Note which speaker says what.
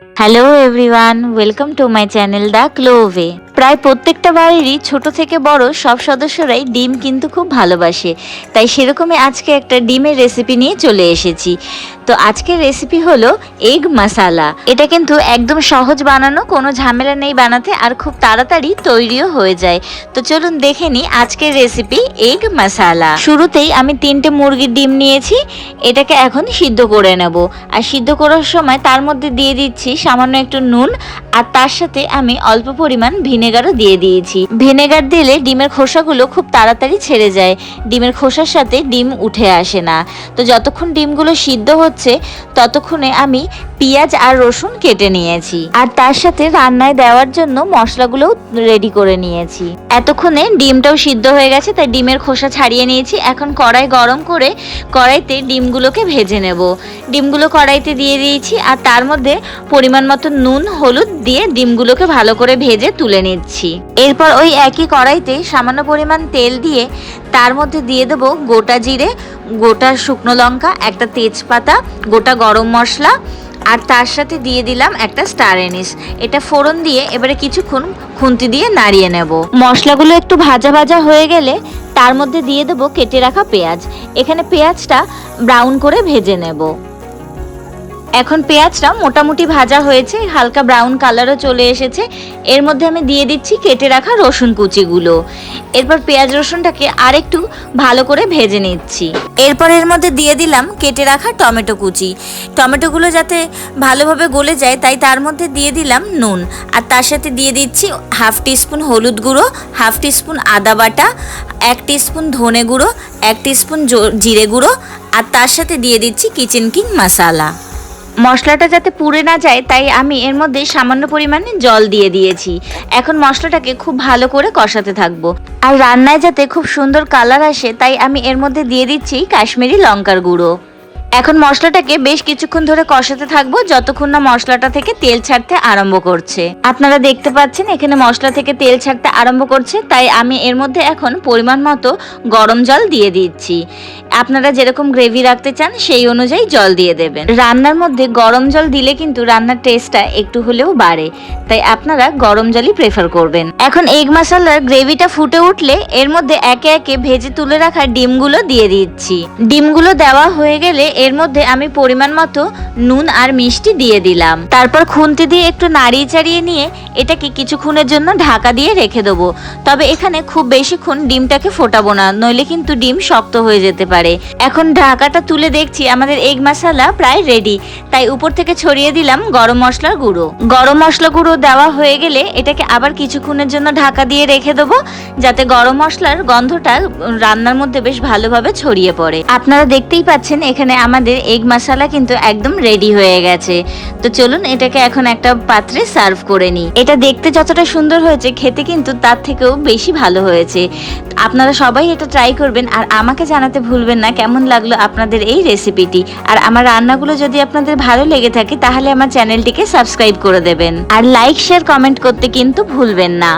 Speaker 1: Hello everyone, welcome to my channel the glow way. প্রায় প্রত্যেকটা বাড়িরই ছোট থেকে বড় সব সদস্যরাই ডিম কিন্তু খুব ভালোবাসে, তাই সেরকমই আজকে একটা ডিমের রেসিপি নিয়ে চলে এসেছি। তো আজকের রেসিপি হলো এগ মশালা। এটা কিন্তু একদম সহজ বানানো, কোনো ঝামেলা নেই বানাতে, আর খুব তাড়াতাড়ি তৈরিও হয়ে যায়। তো চলুন দেখে নিই আজকের রেসিপি এগ মশালা। শুরুতেই আমি 3টে মুরগির ডিম নিয়েছি, এটাকে এখন সিদ্ধ করে নেব। আর সিদ্ধ করার সময় তার মধ্যে দিয়ে দিচ্ছি সামান্য একটু নুন, আর তার সাথে আমি অল্প পরিমাণ ভিনেগারও দিয়ে দিয়েছি। ভিনেগার দিলে ডিমের খোসাগুলো খুব তাড়াতাড়ি ছেড়ে যায়, ডিমের খোসার সাথে ডিম উঠে আসে না। তো যতক্ষণ ডিমগুলো সিদ্ধ হচ্ছে ততক্ষণে আমি পেঁয়াজ আর রসুন কেটে নিয়েছি, আর তার সাথে রান্নায় দেওয়ার জন্য মশলাগুলোও রেডি করে নিয়েছি। এতক্ষণে ডিমটাও সিদ্ধ হয়ে গেছে, তাই ডিমের খোসা ছাড়িয়ে নিয়েছি। এখন কড়াই গরম করে কড়াইতে ডিমগুলোকে ভেজে নেব। ডিমগুলো কড়াইতে দিয়ে দিয়েছি, আর তার মধ্যে পরিমাণ মতো নুন হলুদ দিয়ে ডিমগুলোকে ভালো করে ভেজে তুলে নিচ্ছি। এরপর ওই একই কড়াইতে সামান্য পরিমাণ তেল দিয়ে তার মধ্যে দিয়ে দেবো গোটা জিরে, গোটা শুকনো লঙ্কা, একটা তেজপাতা, গোটা গরম মশলা, আর তার সাথে দিয়ে দিলাম একটা স্টার এনিস। এটা ফোড়ন দিয়ে এবারে কিছুক্ষণ খুন্তি দিয়ে নাড়িয়ে নেব। মশলাগুলো একটু ভাজা ভাজা হয়ে গেলে তার মধ্যে দিয়ে দেবো কেটে রাখা পেঁয়াজ। এখানে পেঁয়াজটা ব্রাউন করে ভেজে নেব। এখন পেঁয়াজটা মোটামুটি ভাজা হয়েছে, হালকা ব্রাউন কালারও চলে এসেছে। এর মধ্যে আমি দিয়ে দিচ্ছি কেটে রাখা রসুন কুচিগুলো। এরপর পেঁয়াজ রসুনটাকে আরেকটু ভালো করে ভেজে নিচ্ছি। এরপর এর মধ্যে দিয়ে দিলাম কেটে রাখা টমেটো কুচি। টমেটোগুলো যাতে ভালোভাবে গলে যায় তাই তার মধ্যে দিয়ে দিলাম নুন, আর তার সাথে দিয়ে দিচ্ছি হাফ টিস্পুন হলুদ গুঁড়ো, হাফ টিস্পুন আদা বাটা, 1 টিস্পুন ধনে গুঁড়ো, 1 টিস্পুন জিরে গুঁড়ো, আর তার সাথে দিয়ে দিচ্ছি কিচেন কিং মশালা। মশলাটা যাতে পুড়ে না যায় তাই আমি এর মধ্যে সামান্য পরিমাণে জল দিয়ে দিয়েছি। এখন মশলাটাকে খুব ভালো করে কষাতে থাকবো, আর রান্নায় যাতে খুব সুন্দর কালার আসে তাই আমি এর মধ্যে দিয়ে দিচ্ছি কাশ্মীরি লঙ্কার গুঁড়ো। এখন মশলাটাকে বেশ কিছুক্ষণ ধরে কষাতে থাকবো যতক্ষণ না মশলাটা থেকে তেল ছাড়তে আরম্ভ করছে। আপনারা দেখতে পাচ্ছেন এখানে মশলা থেকে তেল ছাড়তে আরম্ভ করছে, তাই আমি এর মধ্যে এখন পরিমাণ মতো গরম জল দিয়ে দিচ্ছি। আপনারা যেরকম গ্রেভি রাখতে চান সেই অনুযায়ী জল দিয়ে দেবেন। রান্নার মধ্যে গরম জল দিলে কিন্তু রান্নার টেস্টটা একটু হলেও বাড়ে, তাই আপনারা গরম জলই প্রেফার করবেন। এখন এগ মশলার গ্রেভিটা ফুটে উঠলে এর মধ্যে একে একে ভেজে তুলে রাখা ডিমগুলো দিয়ে দিচ্ছি। ডিমগুলো দেওয়া হয়ে গেলে এর মধ্যে আমি পরিমাণ মতো নুন আর মিষ্টি দিয়ে দিলাম। তারপর খুন্তি দিয়ে একটু নাড়িয়ে চাড়িয়ে নিয়ে এটাকে কিছুক্ষণের জন্য ঢাকা দিয়ে রেখে দেবো। তবে এখানে খুব বেশিক্ষণ ডিমটাকে ফোটাবো না, নইলে কিন্তু ডিম শক্ত হয়ে যেতে পারে। এখন ঢাকাটা তুলে দেখছি আমাদের এগ মশলা প্রায় রেডি, তাই উপর থেকে ছড়িয়ে দিলাম গরম মশলার গুঁড়ো। গরম মশলা গুঁড়ো দেওয়া হয়ে গেলে এটাকে আবার কিছুক্ষণের জন্য ঢাকা দিয়ে রেখে দেবো, যাতে গরম মশলার গন্ধটা রান্নার মধ্যে বেশ ভালোভাবে ছড়িয়ে পড়ে। আপনারা দেখতেই পাচ্ছেন এখানে আমাদের এগ মশলা কিন্তু একদম রেডি হয়ে গেছে। তো চলুন এটাকে এখন একটা পাত্রে সার্ভ করে নিই। এটা দেখতে যতটা সুন্দর হয়েছে খেতে কিন্তু তার থেকেও বেশি ভালো হয়েছে। আপনারা সবাই এটা ট্রাই করবেন, আর আমাকে জানাতে ভুলবেন না কেমন লাগলো আপনাদের এই রেসিপিটি। আর আমার রান্নাগুলো যদি আপনাদের ভালো লেগে থাকে তাহলে আমার চ্যানেলটিকে সাবস্ক্রাইব করে দেবেন, আর লাইক শেয়ার কমেন্ট করতে কিন্তু ভুলবেন না।